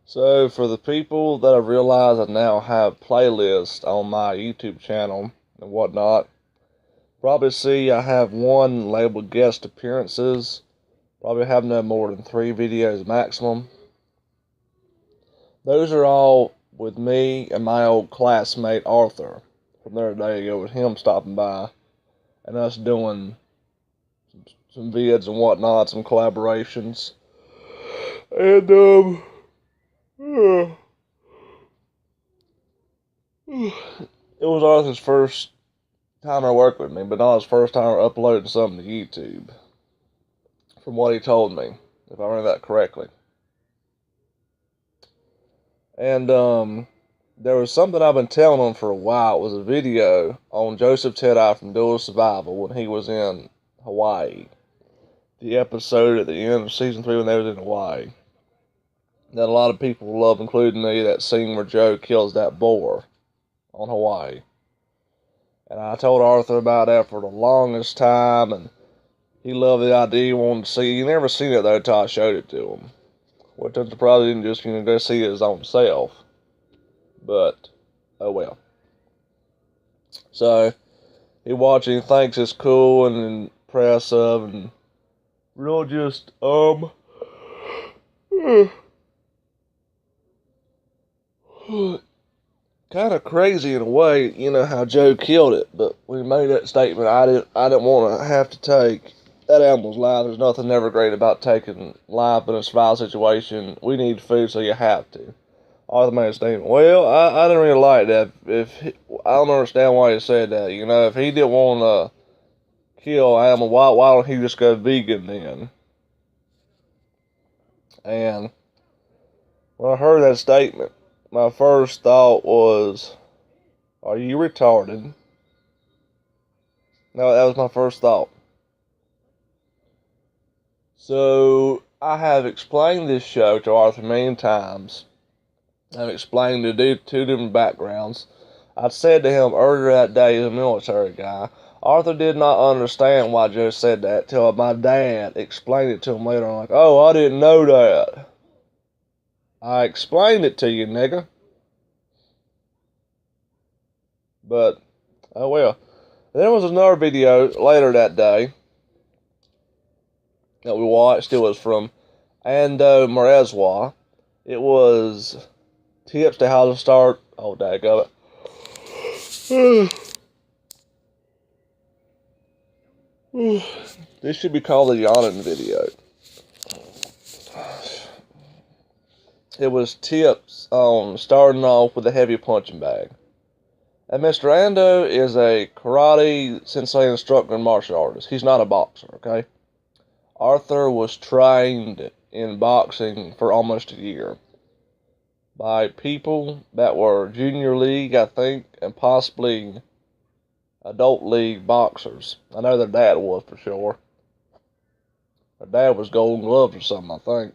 So, for the people that have realized I now have playlists on my YouTube channel and whatnot, probably see I have one labeled guest appearances. Probably have no more than 3 videos maximum. Those are all with me and my old classmate Arthur from the other day ago, with him stopping by and us doing some vids and whatnot, some collaborations. And, it was Arthur's first time to work with me, but not his first time uploading something to YouTube. From what he told me, if I remember that correctly. And there was something I've been telling him for a while. It was a video on Joseph Ted-Eye from Dual Survival when he was in Hawaii. The episode at the end of season 3 when they was in Hawaii. That a lot of people love, including me, that scene where Joe kills that boar on Hawaii. And I told Arthur about that for the longest time, and he loved the idea. He wanted to see. He never seen it though until I showed it to him. Which I'm surprised he didn't just go see it his own self. But oh well. So he watched it, he thinks it's cool and impressive and real just kind of crazy in a way, you know, how Joe killed it. But when he made that statement, I didn't want to have to take that animal's life. There's nothing ever great about taking life in a survival situation. We need food, so you have to. Arthur made a statement. Well, I didn't really like that. I don't understand why he said that. You know, if he didn't want to kill an animal, why don't he just go vegan then? And when I heard that statement, my first thought was, are you retarded? No, that was my first thought. So, I have explained this show to Arthur many times. I've explained the two different backgrounds. I said to him earlier that day, he's a military guy. Arthur did not understand why Joe said that till my dad explained it to him later. I'm like, oh, I didn't know that. I explained it to you, nigga. But, oh well. There was another video later that day that we watched. It was from Ando Morezwa. It was tips to how to start. Oh, daggone it. This should be called the yawning video. It was tips on starting off with a heavy punching bag. And Mr. Ando is a karate sensei instructor and martial artist. He's not a boxer, okay? Arthur was trained in boxing for almost a year by people that were junior league, I think, and possibly adult league boxers. I know their dad was for sure. Their dad was Golden Gloves or something, I think.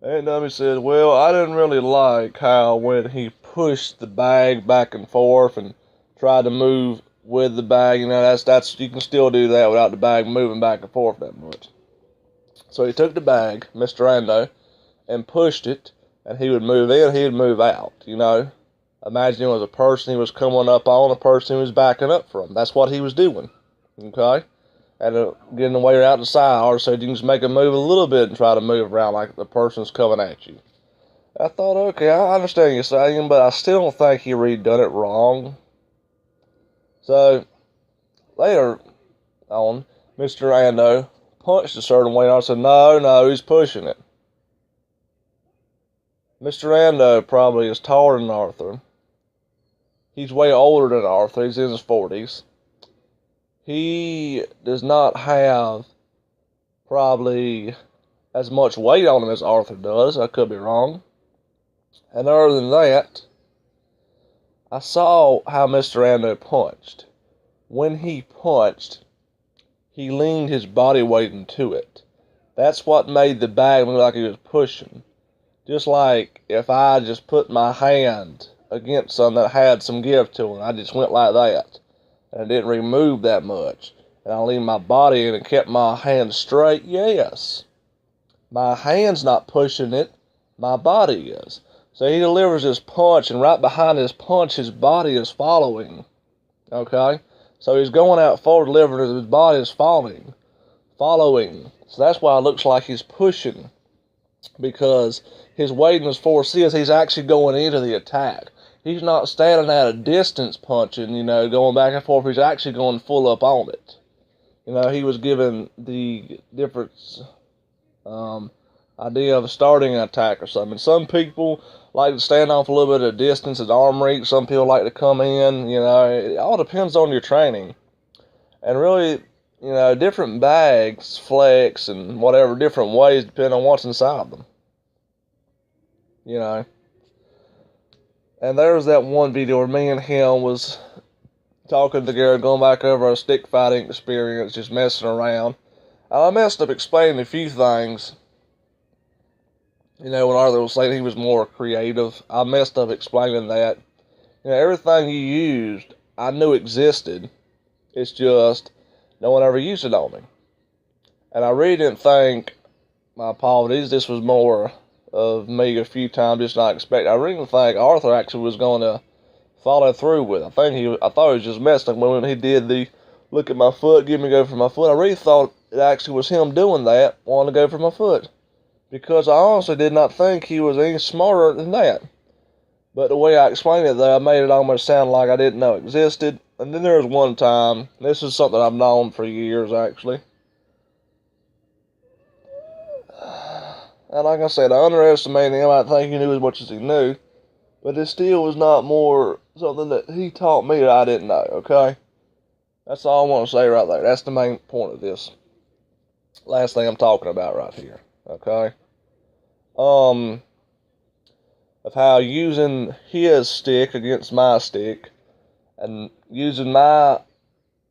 And he said, well, I didn't really like how when he pushed the bag back and forth and tried to move with the bag, you know, that's you can still do that without the bag moving back and forth that much. So he took the bag, Mr. Ando, and pushed it, and he would move in, he would move out, you know. Imagine it was a person he was coming up on, a person he was backing up from. That's what he was doing, okay? And getting the way out the side, or so you can just make him move a little bit and try to move around like the person's coming at you. I thought, okay, I understand you're saying, but I still don't think he really done it wrong. So, later on, Mr. Ando punched a certain way, and I said, no, he's pushing it. Mr. Ando probably is taller than Arthur. He's way older than Arthur. He's in his 40s. He does not have probably as much weight on him as Arthur does. I could be wrong. And other than that, I saw how Mr. Ando punched. When he punched, he leaned his body weight into it. That's what made the bag look like he was pushing. Just like if I just put my hand against something that had some give to it, I just went like that. And I didn't remove that much. And I leaned my body in and kept my hand straight. Yes. My hand's not pushing it. my body is. So he delivers his punch, and right behind his punch, his body is following. Okay? So he's going out forward, delivering, his body is following. So that's why it looks like he's pushing. Because his weight and his force is, he's actually going into the attack. He's not standing at a distance punching, going back and forth. He's actually going full up on it. He was given the different idea of starting an attack or something. Some people like to stand off a little bit of distance at arm reach. Some people like to come in. It all depends on your training. And really, different bags flex and whatever different ways depending on what's inside them. And there was that one video where me and him was talking together, going back over our stick fighting experience, just messing around. And I messed up explaining a few things. When Arthur was saying he was more creative, I messed up explaining that. Everything he used, I knew existed. It's just no one ever used it on me. And I really didn't think, my apologies, this was more of me a few times just not expecting. I really didn't think Arthur actually was going to follow through with it. I thought he was just messing when he did the look at my foot, give me a go for my foot. I really thought it actually was him doing that, wanting to go for my foot. Because I honestly did not think he was any smarter than that. But the way I explained it, though, I made it almost sound like I didn't know it existed. And then there was one time, this is something I've known for years, actually. And like I said, I underestimated him. I think he knew as much as he knew. But it still was not more something that he taught me that I didn't know, okay? That's all I want to say right there. That's the main point of this last thing I'm talking about right here, okay? Of how using his stick against my stick and using my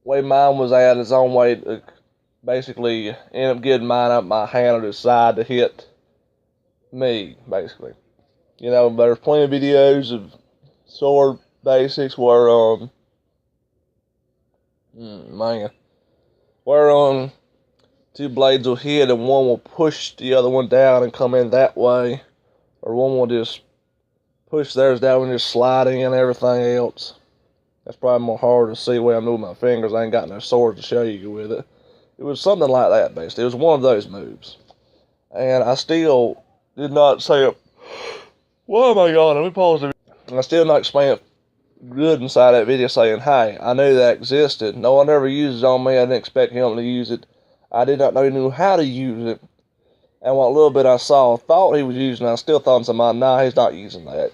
way mine was at his own way to basically end up getting mine up my hand to the side to hit me, basically. There's plenty of videos of sword basics where, where, two blades will hit and one will push the other one down and come in that way. Or one will just push theirs down and just slide in and everything else. That's probably more hard to see the way I'm moving my fingers. I ain't got no swords to show you with it. It was something like that, basically. It was one of those moves. And I still did not say it. Why am I yawning? Let me pause the video. I still not explain it good inside that video saying, hey, I knew that existed. No one ever used it on me. I didn't expect him to use it. I did not know he knew how to use it. And what little bit I saw, thought he was using it. I still thought in some mind, nah, he's not using that.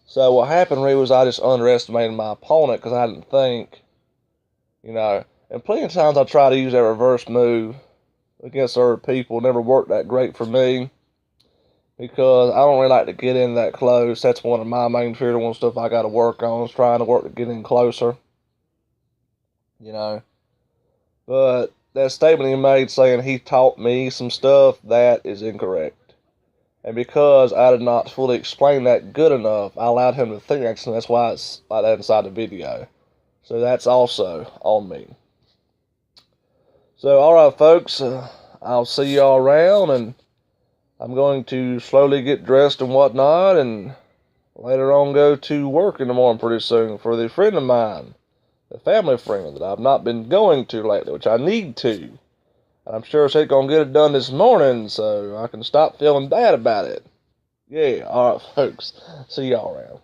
So what happened really was I just underestimated my opponent because I didn't think, And plenty of times I try to use that reverse move against other people. It never worked that great for me. Because I don't really like to get in that close. That's one of my main fear, one stuff I got to work on is trying to work to get in closer. But that statement he made saying he taught me some stuff, that is incorrect. And because I did not fully explain that good enough, I allowed him to think that, and that's why it's like that inside the video. So that's also on me. So, alright folks, I'll see y'all around, and I'm going to slowly get dressed and whatnot, and later on go to work in the morning pretty soon for the friend of mine, a family friend that I've not been going to lately, which I need to. And I'm sure she's going to get it done this morning, so I can stop feeling bad about it. Yeah, alright folks, see y'all around.